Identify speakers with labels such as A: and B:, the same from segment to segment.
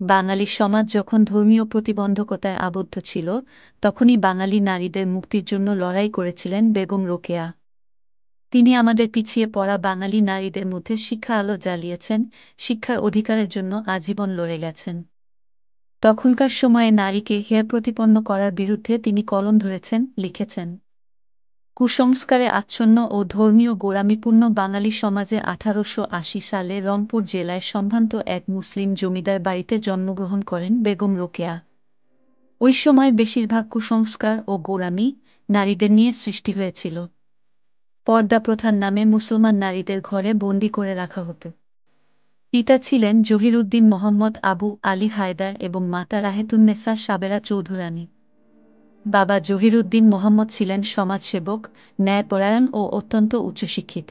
A: বাঙালি সমাজ যখন ধর্মীয় প্রতিবন্ধকতায় আবদ্ধ ছিল, তখনই বাঙালি নারীদের মুক্তির জন্য লড়াই করেছিলেন বেগম রোকেয়া। তিনি আমাদের পিছিয়ে পড়া বাঙালি নারীদের মধ্যে শিক্ষা আলো জ্বালিয়েছেন, শিক্ষার অধিকারের জন্য আজীবন লড়ে গেছেন। তখনকার সময়ে নারীকে হেয় প্রতিপন্ন করার বিরুদ্ধে তিনি কলম ধরেছেন, লিখেছেন। কুসংস্কারে আচ্ছন্ন ও ধর্মীয় গোঁড়ামিপূর্ণ বাঙালি সমাজে 1880 সালে রংপুর জেলায় সম্ভ্রান্ত এক মুসলিম জমিদার বাড়িতে জন্মগ্রহণ করেন বেগম রোকেয়া। ওই সময় বেশিরভাগ কুসংস্কার ও গোঁড়ামি নারীদের নিয়ে সৃষ্টি হয়েছিল। পর্দা প্রথার নামে মুসলমান নারীদের ঘরে বন্দি করে রাখা হতো। পিতা ছিলেন জহিরুদ্দিন মোহাম্মদ আবু আলী হায়দার এবং মাতা রাহেতুন্নেসা সাবেরা চৌধুরানী। বাবা জহিরুদ্দিন মোহাম্মদ ছিলেন সমাজসেবক, ন্যায়পরায়ণ ও অত্যন্ত উচ্চশিক্ষিত।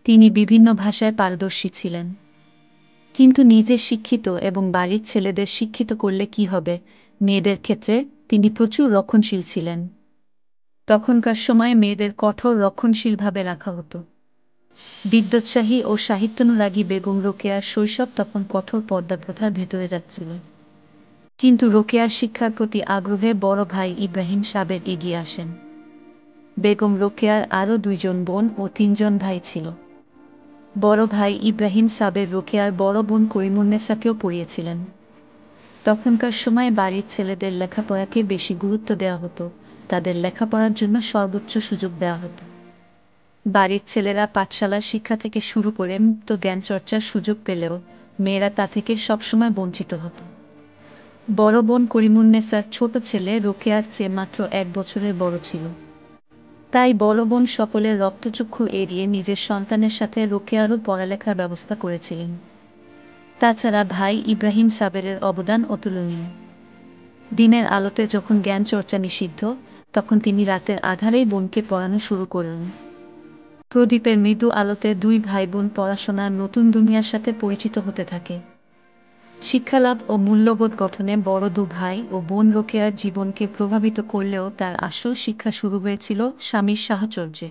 A: তিনি বিভিন্ন ভাষায় পারদর্শী ছিলেন। কিন্তু নিজে শিক্ষিত এবং বাড়ির ছেলেদের শিক্ষিত করলে কি হবে, মেয়েদের ক্ষেত্রে তিনি প্রচুর রক্ষণশীল ছিলেন। তখনকার সময়ে মেয়েদের কঠোর রক্ষণশীলভাবে রাখা হতো। বিদ্যোৎসাহী ও সাহিত্যানুরাগী বেগম রোকেয়ার শৈশব তখন কঠোর পর্দা প্রথার ভেতরে যাচ্ছিল। কিন্তু রোকেয়ার শিক্ষার প্রতি আগ্রহে বড় ভাই ইব্রাহিম সাবের এগিয়ে আসেন। বেগম রোকেয়ার আরও 2 জন বোন ও 3 জন ভাই ছিল। বড় ভাই ইব্রাহিম সাবের রোকেয়ার বড় বোন করিমুন্নেসাকেও পড়িয়েছিলেন। তখনকার সময়ে বাড়ির ছেলেদের লেখাপড়াকে বেশি গুরুত্ব দেওয়া হতো, তাদের লেখাপড়ার জন্য সর্বোচ্চ সুযোগ দেওয়া হতো। বাড়ির ছেলেরা পাঠশালার শিক্ষা থেকে শুরু করে মুক্ত জ্ঞান চর্চার সুযোগ পেলেও মেয়েরা তা থেকে সবসময় বঞ্চিত হতো। বড় বোন করিমুন্নেসার ছোট ছেলে রোকেয়ার চেয়ে মাত্র 1 বছরের বড় ছিল। তাই বড় বোন সকলের রক্তচক্ষু এড়িয়ে নিজের সন্তানের সাথে রোকেয়ারও পড়ালেখার ব্যবস্থা করেছিলেন। তাছাড়া ভাই ইব্রাহিম সাবেরের অবদান অতুলনীয়। দিনের আলোতে যখন জ্ঞান চর্চা নিষিদ্ধ, তখন তিনি রাতের আঁধারেই বোনকে পড়ানো শুরু করলেন। প্রদীপের মৃদু আলোতে 2 ভাই বোন পড়াশোনার নতুন দুনিয়ার সাথে পরিচিত হতে থাকে। শিক্ষালাভ ও মূল্যবোধ গঠনে বড় 2 ভাই ও বোন রোকেয়ার জীবনকে প্রভাবিত করলেও তার আসল শিক্ষা শুরু হয়েছিল স্বামীর সাহচর্যে।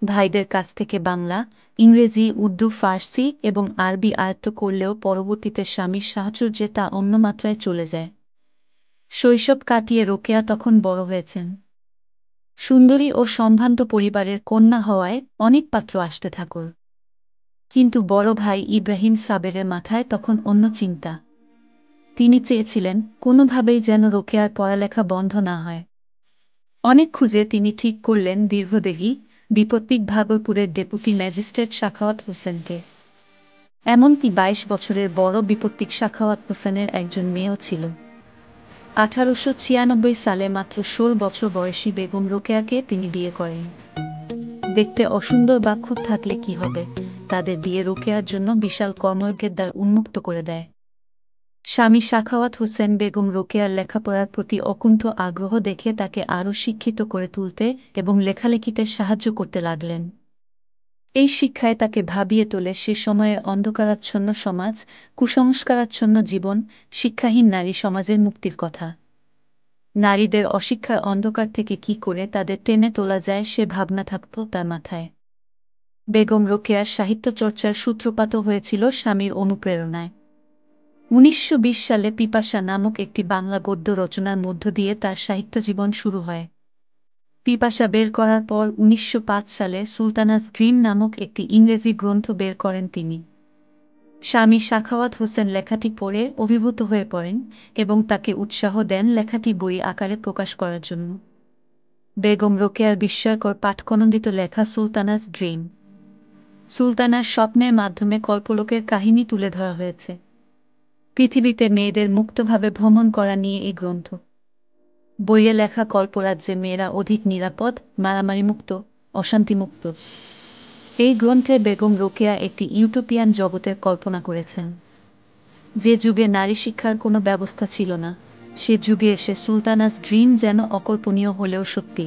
A: ভাইদের কাছ থেকে বাংলা, ইংরেজি, উর্দু, ফার্সি এবং আরবি আয়ত্ত করলেও পরবর্তীতে স্বামীর সাহচর্যে তা অন্য মাত্রায় চলে যায়। শৈশব কাটিয়ে রোকেয়া তখন বড় হয়েছেন। সুন্দরী ও সম্ভ্রান্ত পরিবারের কন্যা হওয়ায় অনেক পাত্র আসতে থাকল। কিন্তু বড় ভাই ইব্রাহিম সাবেরের মাথায় তখন অন্য চিন্তা। তিনি চেয়েছিলেন কোনোভাবেই যেন রোকেয়ার পড়ালেখা বন্ধ না হয়। অনেক খুঁজে তিনি ঠিক করলেন দীর্ঘদেহী, বিপত্তিক ভাগলপুরের ডেপুটি ম্যাজিস্ট্রেট সাখাওয়াত হোসেনকে। এমনকি 22 বছরের বড় বিপত্তিক সাখাওয়াত হোসেনের একজন মেয়েও ছিল। 1896 সালে মাত্র 16 বছর বয়সী বেগম রোকেয়াকে তিনি বিয়ে করেন। দেখতে অসুন্দর বা খুঁত থাকলে কি হবে, তাদের বিয়ে রোকেয়ার জন্য বিশাল কর্মযজ্ঞের দ্বার উন্মুক্ত করে দেয়। স্বামী সাখাওয়াত হোসেন বেগম রোকেয়ার লেখাপড়ার প্রতি অকুণ্ঠ আগ্রহ দেখে তাকে আরও শিক্ষিত করে তুলতে এবং লেখালেখিতে সাহায্য করতে লাগলেন। এই শিক্ষায় তাকে ভাবিয়ে তোলে সে সময়ের অন্ধকারাচ্ছন্ন সমাজ, কুসংস্কারাচ্ছন্ন জীবন, শিক্ষাহীন নারী সমাজের মুক্তির কথা। নারীদের অশিক্ষার অন্ধকার থেকে কি করে তাদের টেনে তোলা যায় সে ভাবনা থাকত তার মাথায়। বেগম রোকেয়ার সাহিত্য চর্চার সূত্রপাতও হয়েছিল স্বামীর অনুপ্রেরণায়। 1920 সালে পিপাসা নামক একটি বাংলা গদ্য রচনার মধ্য দিয়ে তার সাহিত্য জীবন শুরু হয়। পিপাসা বের করার পর 1905 সালে সুলতানাস ড্রিম নামক একটি ইংরেজি গ্রন্থ বের করেন তিনি। স্বামী সাখাওয়াত হোসেন লেখাটি পড়ে অভিভূত হয়ে পড়েন এবং তাকে উৎসাহ দেন লেখাটি বই আকারে প্রকাশ করার জন্য। বেগম রোকেয়ার বিস্ময়কর পাঠকনন্দিত লেখা সুলতানাস ড্রিম। সুলতানার স্বপ্নের মাধ্যমে কল্পলোকের কাহিনী তুলে ধরা হয়েছে। পৃথিবীতে মেয়েদের মুক্তভাবে ভ্রমণ করা নিয়ে এই গ্রন্থ। বইয়ে লেখা কল্পরাজ্যে মেয়েরা অধিক নিরাপদ, মারামারিমুক্ত, অশান্তিমুক্ত। এই গ্রন্থে বেগম রোকেয়া একটি ইউটোপিয়ান জগতের কল্পনা করেছেন। যে যুগে নারী শিক্ষার কোনো ব্যবস্থা ছিল না, সে যুগে এসে সুলতানাস ড্রিম যেন অকল্পনীয় হলেও সত্যি।